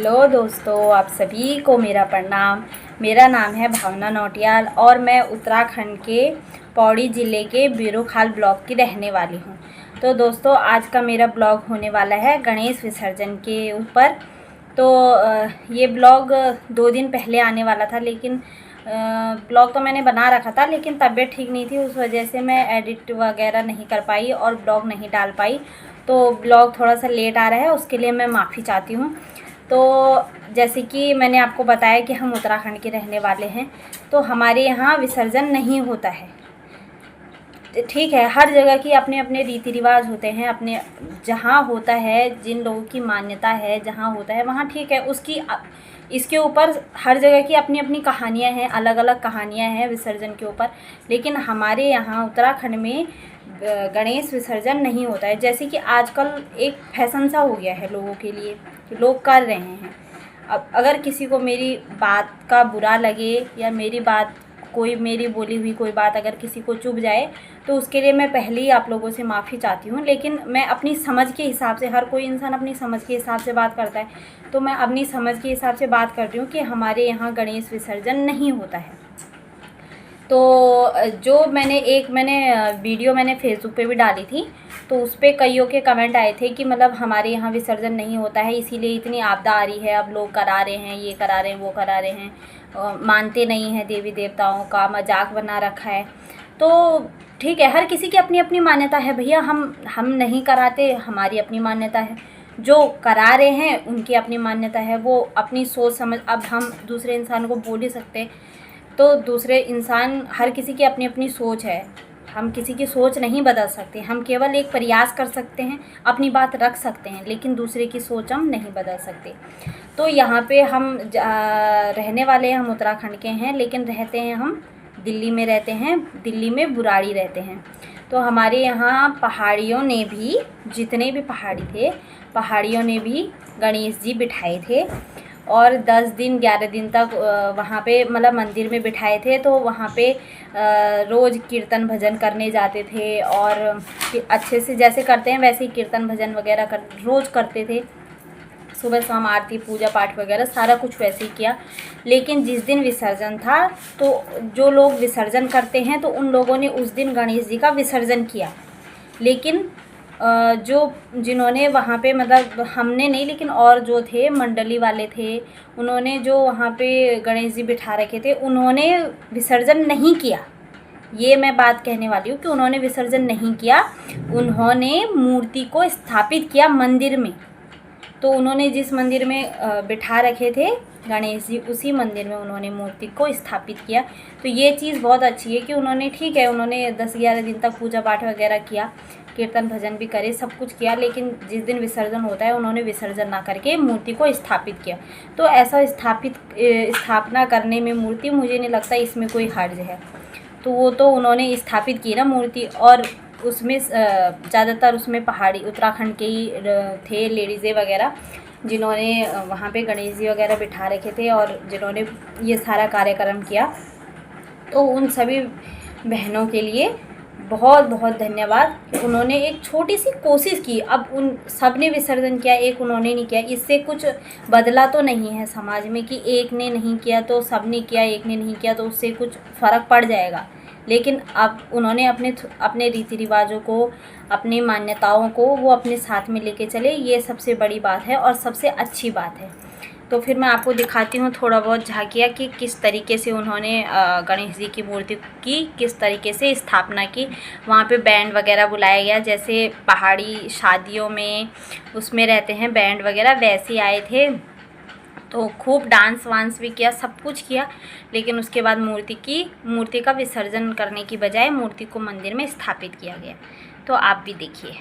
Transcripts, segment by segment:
Hello दोस्तों, आप सभी को मेरा प्रणाम। मेरा नाम है भावना नौटियाल और मैं उत्तराखंड के पौड़ी ज़िले के बीरोखाल ब्लॉक की रहने वाली हूँ। तो दोस्तों, आज का मेरा ब्लॉग होने वाला है गणेश विसर्जन के ऊपर। तो ये ब्लॉग 2 दिन पहले आने वाला था, लेकिन ब्लॉग तो मैंने बना रखा था, लेकिन तबीयत ठीक नहीं थी। उस वजह से मैं एडिट वगैरह नहीं कर पाई और ब्लॉग नहीं डाल पाई। तो ब्लॉग थोड़ा सा लेट आ रहा है, उसके लिए मैं माफ़ी चाहती हूँ। तो जैसे कि मैंने आपको बताया कि हम उत्तराखंड के रहने वाले हैं, तो हमारे यहाँ विसर्जन नहीं होता है। ठीक है, हर जगह की अपने अपने रीति रिवाज होते हैं, अपने जहाँ होता है, जिन लोगों की मान्यता है जहाँ होता है वहाँ ठीक है। इसके ऊपर हर जगह की अपनी अपनी कहानियाँ हैं, अलग अलग कहानियाँ हैं विसर्जन के ऊपर। लेकिन हमारे यहाँ उत्तराखंड में गणेश विसर्जन नहीं होता है। जैसे कि आजकल एक फैशन सा हो गया है लोगों के लिए कि लोग कर रहे हैं। अब अगर किसी को मेरी बात का बुरा लगे या मेरी बोली हुई कोई बात अगर किसी को चुभ जाए, तो उसके लिए मैं पहले ही आप लोगों से माफ़ी चाहती हूँ। लेकिन मैं अपनी समझ के हिसाब से, हर कोई इंसान अपनी समझ के हिसाब से बात करता है, तो मैं अपनी समझ के हिसाब से बात कर रही हूँ कि हमारे यहाँ गणेश विसर्जन नहीं होता है। तो जो मैंने वीडियो फेसबुक पे भी डाली थी, तो उस पर कईयों के कमेंट आए थे कि मतलब हमारे यहाँ विसर्जन नहीं होता है, इसीलिए इतनी आपदा आ रही है। अब लोग करा रहे हैं, ये करा रहे हैं, वो करा रहे हैं, मानते नहीं हैं देवी देवताओं का, मजाक बना रखा है। तो ठीक है, हर किसी की अपनी अपनी मान्यता है भैया। हम नहीं कराते, हमारी अपनी मान्यता है। जो करा रहे हैं उनकी अपनी मान्यता है, वो अपनी सोच समझ। अब हम दूसरे इंसान को बोल ही सकते, तो दूसरे इंसान, हर किसी की अपनी अपनी सोच है। हम किसी की सोच नहीं बदल सकते, हम केवल एक प्रयास कर सकते हैं, अपनी बात रख सकते हैं, लेकिन दूसरे की सोच हम नहीं बदल सकते। तो यहाँ पे हम रहने वाले हैं, हम उत्तराखंड के हैं, लेकिन रहते हैं हम दिल्ली में रहते हैं, दिल्ली में बुराड़ी रहते हैं। तो हमारे यहाँ पहाड़ियों ने भी, जितने भी पहाड़ी थे, पहाड़ियों ने भी गणेश जी बिठाए थे और 10 दिन 11 दिन तक वहाँ पे मतलब मंदिर में बिठाए थे। तो वहाँ पे रोज़ कीर्तन भजन करने जाते थे और अच्छे से जैसे करते हैं वैसे ही कीर्तन भजन वगैरह रोज़ करते थे। सुबह शाम आरती पूजा पाठ वगैरह सारा कुछ वैसे ही किया। लेकिन जिस दिन विसर्जन था, तो जो लोग विसर्जन करते हैं तो उन लोगों ने उस दिन गणेश जी का विसर्जन किया। लेकिन जिन्होंने वहाँ पे, मतलब हमने नहीं, लेकिन और जो थे मंडली वाले थे, उन्होंने जो वहाँ पे गणेश जी बिठा रखे थे, उन्होंने विसर्जन नहीं किया। ये मैं बात कहने वाली हूँ कि उन्होंने विसर्जन नहीं किया, उन्होंने मूर्ति को स्थापित किया मंदिर में। तो उन्होंने जिस मंदिर में बिठा रखे थे गणेश जी, उसी मंदिर में उन्होंने मूर्ति को स्थापित किया। तो ये चीज़ बहुत अच्छी है कि उन्होंने, ठीक है, उन्होंने 10-11 दिन तक पूजा पाठ वगैरह किया, कीर्तन भजन भी करे, सब कुछ किया, लेकिन जिस दिन विसर्जन होता है उन्होंने विसर्जन ना करके मूर्ति को स्थापित किया। तो ऐसा स्थापना करने में मूर्ति, मुझे नहीं लगता इसमें कोई हर्ज है। तो वो तो उन्होंने स्थापित की ना मूर्ति, और उसमें ज़्यादातर उसमें पहाड़ी उत्तराखंड के ही थे लेडीज़ें वगैरह, जिन्होंने वहाँ पे गणेश जी वगैरह बिठा रखे थे और जिन्होंने ये सारा कार्यक्रम किया। तो उन सभी बहनों के लिए बहुत बहुत धन्यवाद कि उन्होंने एक छोटी सी कोशिश की। अब उन सब ने विसर्जन किया, एक उन्होंने नहीं किया, इससे कुछ बदला तो नहीं है समाज में कि एक ने नहीं किया तो सब ने किया, एक ने नहीं किया तो उससे कुछ फ़र्क पड़ जाएगा। लेकिन अब उन्होंने अपने रीति रिवाजों को, अपनी मान्यताओं को वो अपने साथ में लेके चले, ये सबसे बड़ी बात है और सबसे अच्छी बात है। तो फिर मैं आपको दिखाती हूँ थोड़ा बहुत झांकियाँ कि किस तरीके से उन्होंने गणेश जी की मूर्ति की किस तरीके से स्थापना की। वहाँ पे बैंड वगैरह बुलाया गया, जैसे पहाड़ी शादियों में उसमें रहते हैं बैंड वगैरह, वैसे आए थे। तो खूब डांस वांस भी किया, सब कुछ किया। लेकिन उसके बाद मूर्ति का विसर्जन करने की बजाय मूर्ति को मंदिर में स्थापित किया गया। तो आप भी देखिए।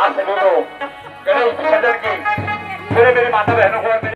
आज से दोनों गणेश विसर्जन की मेरे माता बहनों को और मेरे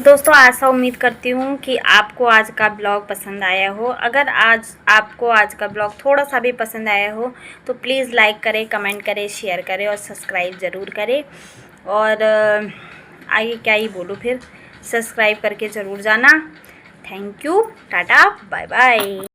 दोस्तों ऐसा उम्मीद करती हूँ कि आपको आज का ब्लॉग पसंद आया हो। अगर आज आपको आज का ब्लॉग थोड़ा सा भी पसंद आया हो तो प्लीज़ लाइक करें, कमेंट करें, शेयर करें और सब्सक्राइब ज़रूर करें। और आगे क्या ही बोलूँ, फिर सब्सक्राइब करके ज़रूर जाना। Thank you, tata, bye bye.